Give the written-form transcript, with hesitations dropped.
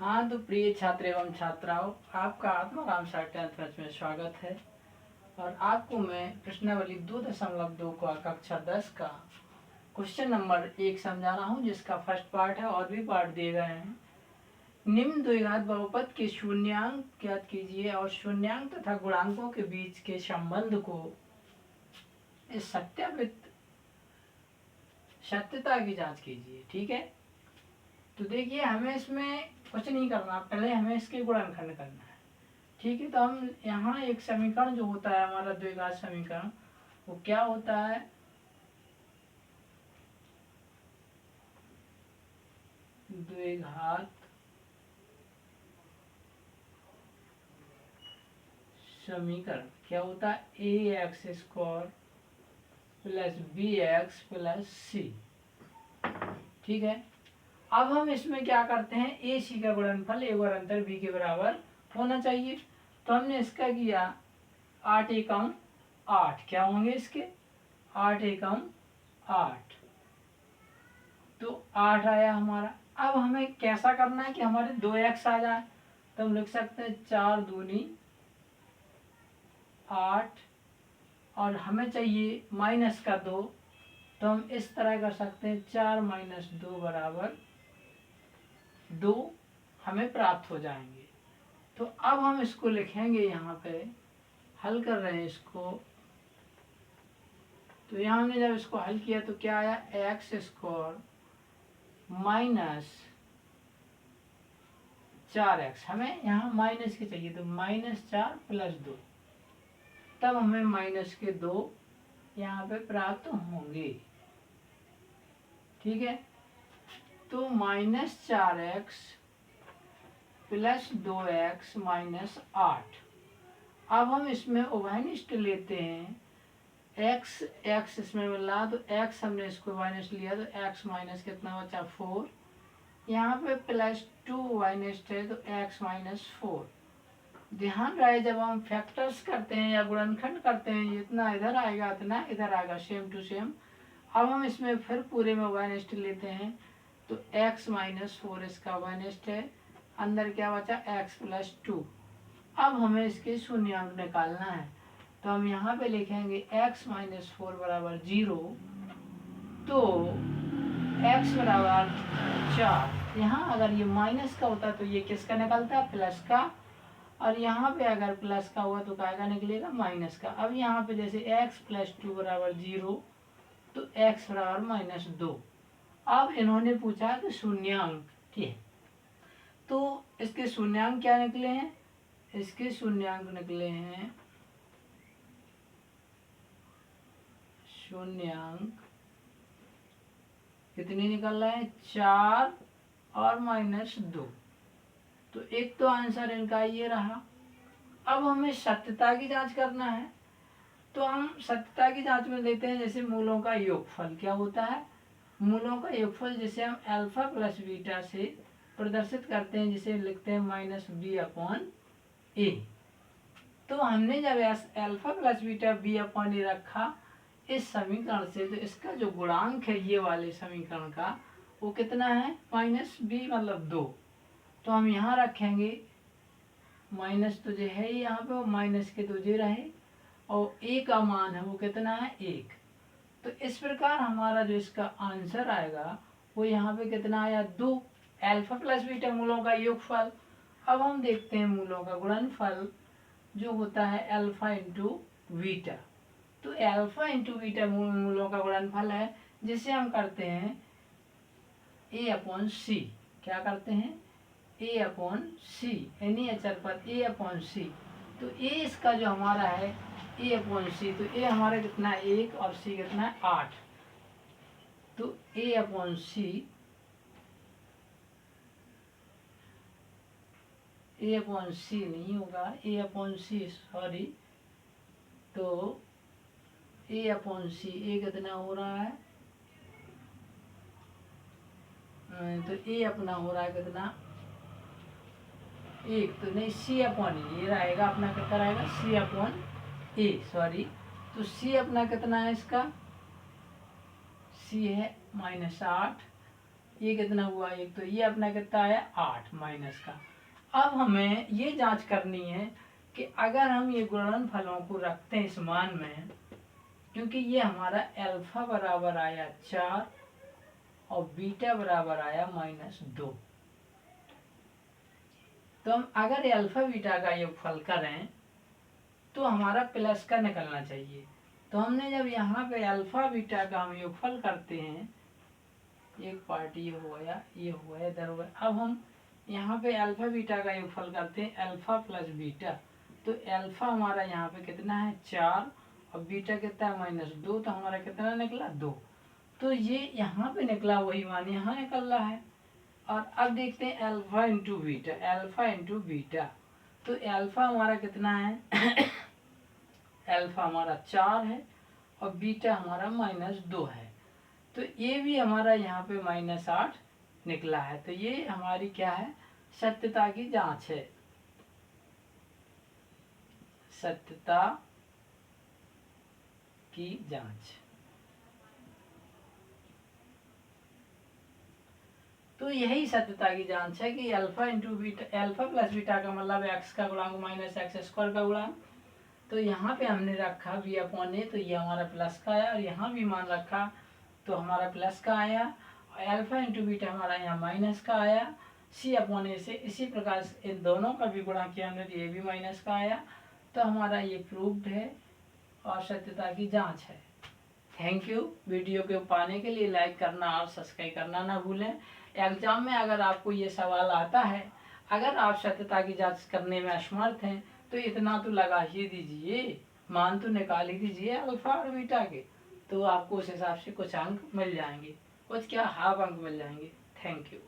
हाँ, तो प्रिय छात्र एवं छात्राओं, आपका आत्माराम सार 10th बैच में स्वागत है। और आपको मैं प्रश्नावली 2.2 का कक्षा 10 का क्वेश्चन नंबर 1 समझा रहा हूँ, जिसका फर्स्ट पार्ट है और भी पार्ट दिए गए हैं। निम्न द्विघात बहुपद के शून्यांक ज्ञात कीजिए और शून्यांक तथा गुणांकों के बीच के संबंध को इस सत्यता की जांच कीजिए। ठीक है, तो देखिए हमें इसमें कुछ नहीं करना, पहले हमें इसके गुणनखंड करना है। ठीक है, तो हम यहाँ एक समीकरण जो होता है हमारा द्विघात समीकरण, वो क्या होता है, द्विघात समीकरण क्या होता है, ax² + bx + c। ठीक है, अब हम इसमें क्या करते हैं, ए सी का गुणनफल a और अंतर b के बराबर होना चाहिए। तो हमने इसका किया 8 एकम 8, क्या होंगे इसके 8 एकम 8, तो 8 आया हमारा। अब हमें कैसा करना है कि हमारे 2x आ जाए, तो हम लिख सकते हैं 4 दूनी 8 और हमें चाहिए माइनस का 2, तो हम इस तरह कर सकते हैं 4 - 2 बराबर 2 हमें प्राप्त हो जाएंगे। तो अब हम इसको लिखेंगे, यहाँ पे हल कर रहे हैं इसको। तो यहाँ हमने जब इसको हल किया तो क्या आया, x² - 4x, हमें यहाँ माइनस के चाहिए, तो -4 + 2, तब हमें माइनस के 2 यहाँ पे प्राप्त होंगे। ठीक है, तो -4x + 2x - 8। अब हम इसमें उभयनिष्ठ लेते हैं, x इसमें मिल रहा, तो x हमने इसको उभयनिष्ठ लिया, तो x माइनस कितना बचा 4, यहाँ पे +2 उभयनिष्ठ है, तो x - 4। ध्यान रहे जब हम फैक्टर्स करते हैं या गुणनखंड करते हैं, जितना इधर आएगा उतना इधर आएगा, सेम टू सेम। अब हम इसमें फिर पूरे में उभयनिष्ठ लेते हैं, तो x - 4 इसका उभयनिष्ठ है, अंदर क्या बचा x + 2। अब हमें इसके शून्यांक निकालना है, तो हम यहाँ पे लिखेंगे x - 4 बराबर 0, तो x बराबर 4। यहाँ अगर ये माइनस का होता तो ये किसका निकलता, प्लस का, और यहाँ पे अगर प्लस का हुआ तो क्या निकलेगा, माइनस का। अब यहाँ पे जैसे x + 2 बराबर 0, तो x बराबर -2। अब इन्होंने पूछा कि शून्यांक, ठीक है, तो इसके शून्यांक क्या निकले हैं, इसके शून्यांक निकले हैं, शून्यांक कितने निकल रहे हैं, 4 और -2। तो एक तो आंसर इनका ये रहा। अब हमें सत्यता की जांच करना है, तो हम सत्यता की जांच में लेते हैं जैसे मूलों का योगफल। क्या होता है, मूलों का योगफल जिसे हम अल्फा प्लस बीटा से प्रदर्शित करते हैं, जिसे लिखते हैं -b/a। तो हमने जब अल्फा प्लस बीटा b/a रखा इस समीकरण से, तो इसका जो गुणांक है ये वाले समीकरण का, वो कितना है, -b मतलब 2। तो हम यहाँ रखेंगे, माइनस तो जो है यहाँ पे, माइनस के 2 जे रहे, और a का मान है वो कितना है, 1। तो इस प्रकार हमारा जो इसका आंसर आएगा वो यहाँ पे कितना आया, 2। अल्फा प्लस बीटा मूलों का योगफल। अब हम देखते हैं मूलों का गुणनफल जो होता है अल्फा इंटू बीटा। तो अल्फा इंटू बीटा मूलों का गुणनफल है, जिसे हम करते हैं a/c। क्या करते हैं, a/c, यानी अचर पर a/c। तो a इसका जो हमारा है a/c, तो a हमारा कितना है 1 और c कितना है 8। तो a/c नहीं होगा, a/c सॉरी, तो a/c a कितना हो रहा है, तो a अपना हो रहा है कितना 1, तो नहीं c/a ये रहेगा अपना, कितना रहेगा c/a सॉरी। तो c अपना कितना है, इसका c है -8 ये कितना हुआ एक, तो ये अपना कितना आया 8 माइनस का। अब हमें ये जांच करनी है कि अगर हम ये गुणनफलों को रखते हैं इस मान में, क्योंकि ये हमारा अल्फा बराबर आया 4 और बीटा बराबर आया -2, तो हम अगर अल्फा बीटा का योगफल करें तो हमारा प्लस का निकलना चाहिए। तो हमने जब यहाँ पे अल्फा बीटा का हम योगफल करते हैं, एक पार्ट ये हो गया, ये हो गया, इधर हो गया। अब हम यहाँ पे अल्फा बीटा का योगफल करते हैं, अल्फा प्लस बीटा। तो अल्फा हमारा यहाँ पे कितना है 4 और बीटा कितना है -2, तो हमारा कितना निकला 2। तो ये यहाँ पे निकला वही मान यहाँ निकल रहा है। और अब देखते हैं alpha into beta, alpha into beta. तो अल्फा हमारा कितना है अल्फा हमारा 4 है और बीटा हमारा -2 है। तो ये भी हमारा यहाँ पे -8 निकला है। तो ये हमारी क्या है, सत्यता की जांच है, सत्यता की जांच। तो यही सत्यता की जांच है कि alpha into beta, alpha plus beta का मतलब एक्स का गुणांक माइनस एक्स स्क्वायर का गुणांक। तो यहाँ पे हमने रखा b/a, तो ये हमारा प्लस का आया, और यहाँ भी मान रखा तो हमारा प्लस का आया, और अल्फा इंटू बीटा हमारा यहाँ माइनस का आया c/a से। इसी प्रकार से इन दोनों का भी गुणा किया हमने तो ये भी माइनस का आया। तो हमारा ये प्रूव्ड है और सत्यता की जांच है। Thank you. वीडियो को पाने के लिए लाइक करना और सब्सक्राइब करना ना भूलें। एग्जाम में अगर आपको ये सवाल आता है, अगर आप सत्यता की जांच करने में असमर्थ हैं, तो इतना तो लगा ही दीजिए, मान तो निकाल ही दीजिए अल्फा और बीटा के, तो आपको उस हिसाब से कुछ अंक मिल जाएंगे, कुछ क्या हाफ अंक मिल जाएंगे। Thank you.